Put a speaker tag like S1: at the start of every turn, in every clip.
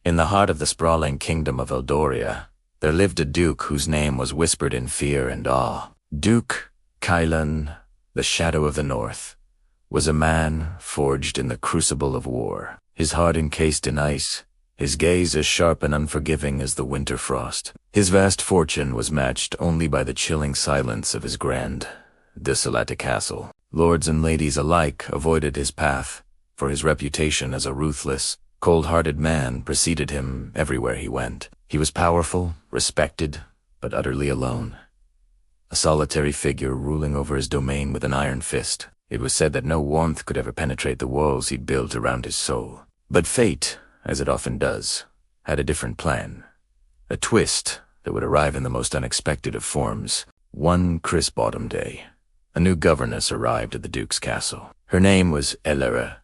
S1: In the heart of the sprawling kingdom of Eldoria, there lived a duke whose name was whispered in fear and awe. Duke Kylan, the Shadow of the North, was a man forged in the crucible of war, his heart encased in ice, his gaze as sharp and unforgiving as the winter frost. His vast fortune was matched only by the chilling silence of his grand, desolate castle. Lords and ladies alike avoided his path, for his reputation as a ruthless, cold-hearted man preceded him everywhere he went. He was powerful, respected, but utterly alone. A solitary figure ruling over his domain with an iron fist. It was said that no warmth could ever penetrate the walls he'd built around his soul. But fate, as it often does, had a different plan. A twist that would arrive in the most unexpected of forms. One crisp autumn day, a new governess arrived at the Duke's castle. Her name was Elera,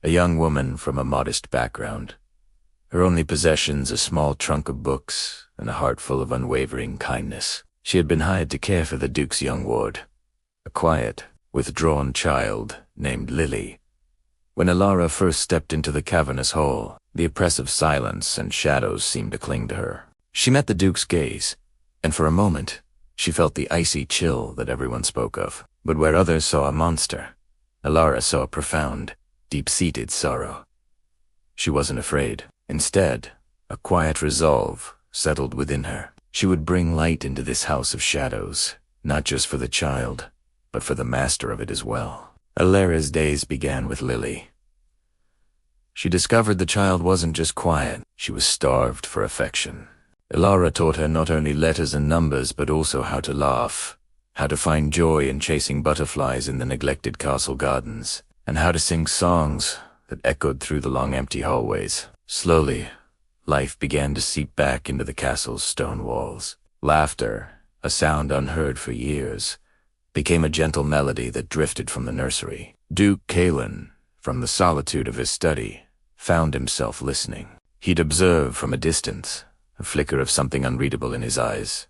S1: a young woman from a modest background. Her only possessions a small trunk of books and a heart full of unwavering kindness. She had been hired to care for the Duke's young ward, a quiet, withdrawn child named Lily. When Elara first stepped into the cavernous hall, the oppressive silence and shadows seemed to cling to her. She met the Duke's gaze, and for a moment, she felt the icy chill that everyone spoke of. But where others saw a monster, Elara saw a profound, deep-seated sorrow. She wasn't afraid. Instead, a quiet resolve settled within her. She would bring light into this house of shadows, not just for the child, but for the master of it as well. Elara's days began with Lily. She discovered the child wasn't just quiet, she was starved for affection. Elara taught her not only letters and numbers, but also how to laugh, how to find joy in chasing butterflies in the neglected castle gardens, and how to sing songs that echoed through the long empty hallways. Slowly, life began to seep back into the castle's stone walls. Laughter, a sound unheard for years, became a gentle melody that drifted from the nursery. Duke Kylan, from the solitude of his study, found himself listening. He'd observe from a distance, a flicker of something unreadable in his eyes,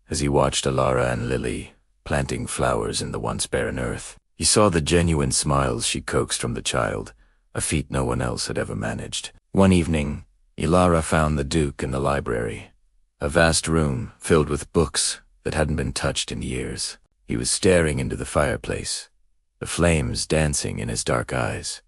S1: as he watched Elara and Lily planting flowers in the once barren earth. He saw the genuine smiles she coaxed from the child, a feat no one else had ever managed. One evening, Elara found the Duke in the library, a vast room filled with books that hadn't been touched in years. He was staring into the fireplace, the flames dancing in his dark eyes,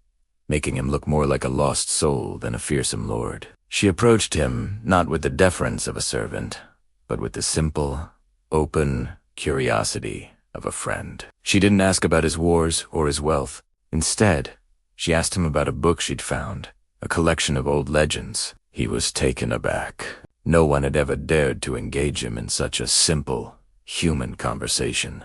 S1: making him look more like a lost soul than a fearsome lord. She approached him not with the deference of a servant, but with the simple, open curiosity of a friend. She didn't ask about his wars or his wealth. Instead, she asked him about a book she'd found, a collection of old legends. He was taken aback. No one had ever dared to engage him in such a simple, human conversation.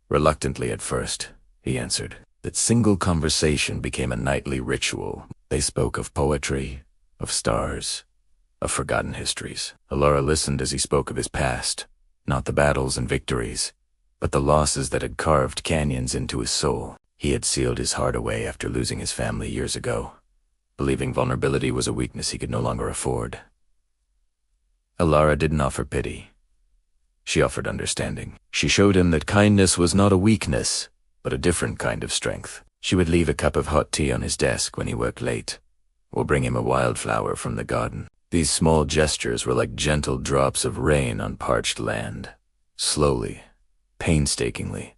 S1: Reluctantly at first, he answered. That single conversation became a nightly ritual. They spoke of poetry, of stars, of forgotten histories. Elara listened as he spoke of his past, not the battles and victories, but the losses that had carved canyons into his soul. He had sealed his heart away after losing his family years ago, believing vulnerability was a weakness he could no longer afford. Elara didn't offer pity. She offered understanding. She showed him that kindness was not a weakness, but a different kind of strength. She would leave a cup of hot tea on his desk when he worked late, or bring him a wildflower from the garden. These small gestures were like gentle drops of rain on parched land, slowly, painstakingly,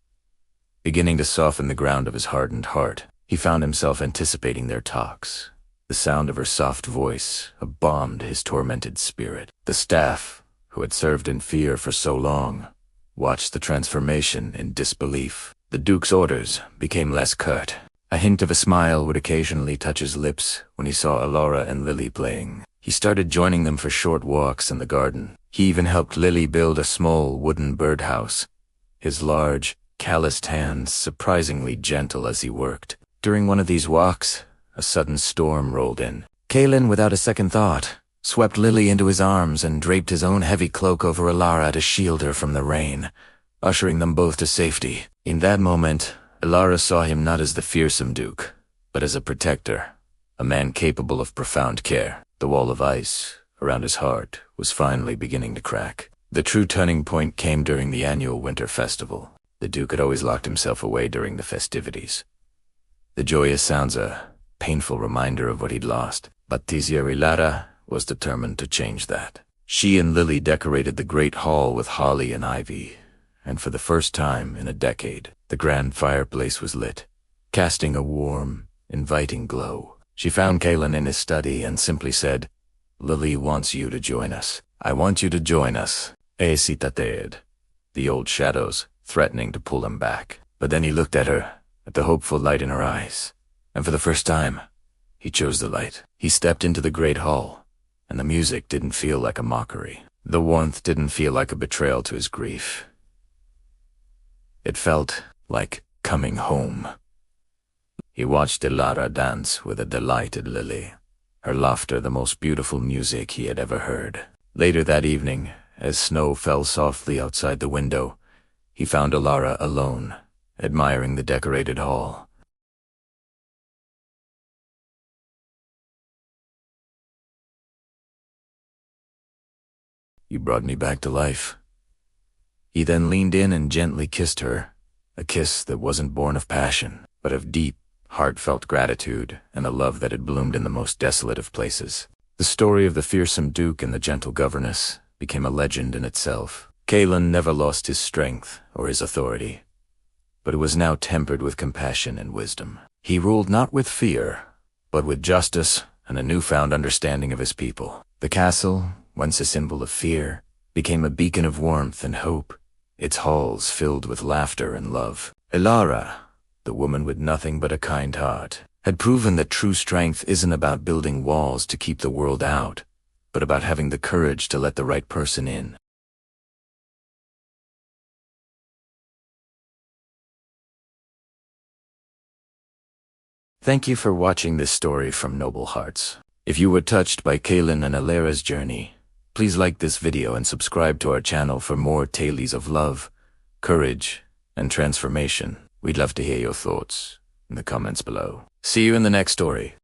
S1: beginning to soften the ground of his hardened heart. He found himself anticipating their talks. The sound of her soft voice balmed his tormented spirit. The staff, who had served in fear for so long, watched the transformation in disbelief. The Duke's orders became less curt. A hint of a smile would occasionally touch his lips when he saw Elara and Lily playing. He started joining them for short walks in the garden. He even helped Lily build a small wooden birdhouse, his large, calloused hands surprisingly gentle as he worked. During one of these walks, a sudden storm rolled in. Kylan, without a second thought, swept Lily into his arms and draped his own heavy cloak over Elara to shield her from the rain, ushering them both to safety. In that moment, Elara saw him not as the fearsome Duke, but as a protector, a man capable of profound care. The wall of ice around his heart was finally beginning to crack. The true turning point came during the annual winter festival. The Duke had always locked himself away during the festivities. The joyous sounds a painful reminder of what he'd lost. But Tizieri Lara was determined to change that. She and Lily decorated the great hall with holly and ivy, and for the first time in a decade, the grand fireplace was lit, casting a warm, inviting glow. She found Kalen in his study and simply said, "Lily wants you to join us. I want you to join us." Hesitated, the old shadows threatening to pull him back. But then he looked at her, at the hopeful light in her eyes, and for the first time, he chose the light. He stepped into the great hall, and the music didn't feel like a mockery. The warmth didn't feel like a betrayal to his grief. It felt like coming home. He watched Lara dance with a delighted Lily, her laughter the most beautiful music he had ever heard. Later that evening, as snow fell softly outside the window, he found Lara alone, admiring the decorated hall. "You brought me back to life." He then leaned in and gently kissed her, a kiss that wasn't born of passion, but of deep, heartfelt gratitude and a love that had bloomed in the most desolate of places. The story of the fearsome duke and the gentle governess became a legend in itself. Kalen never lost his strength or his authority, but it was now tempered with compassion and wisdom. He ruled not with fear, but with justice and a newfound understanding of his people. The castle, once a symbol of fear, became a beacon of warmth and hope, its halls filled with laughter and love. Lara, the woman with nothing but a kind heart, had proven that true strength isn't about building walls to keep the world out, but about having the courage to let the right person in. Thank you for watching this story from Noble Hearts. If you were touched by Kalen and Lara's journey, please like this video and subscribe to our channel for more tales of love, courage, and transformation. We'd love to hear your thoughts in the comments below. See you in the next story.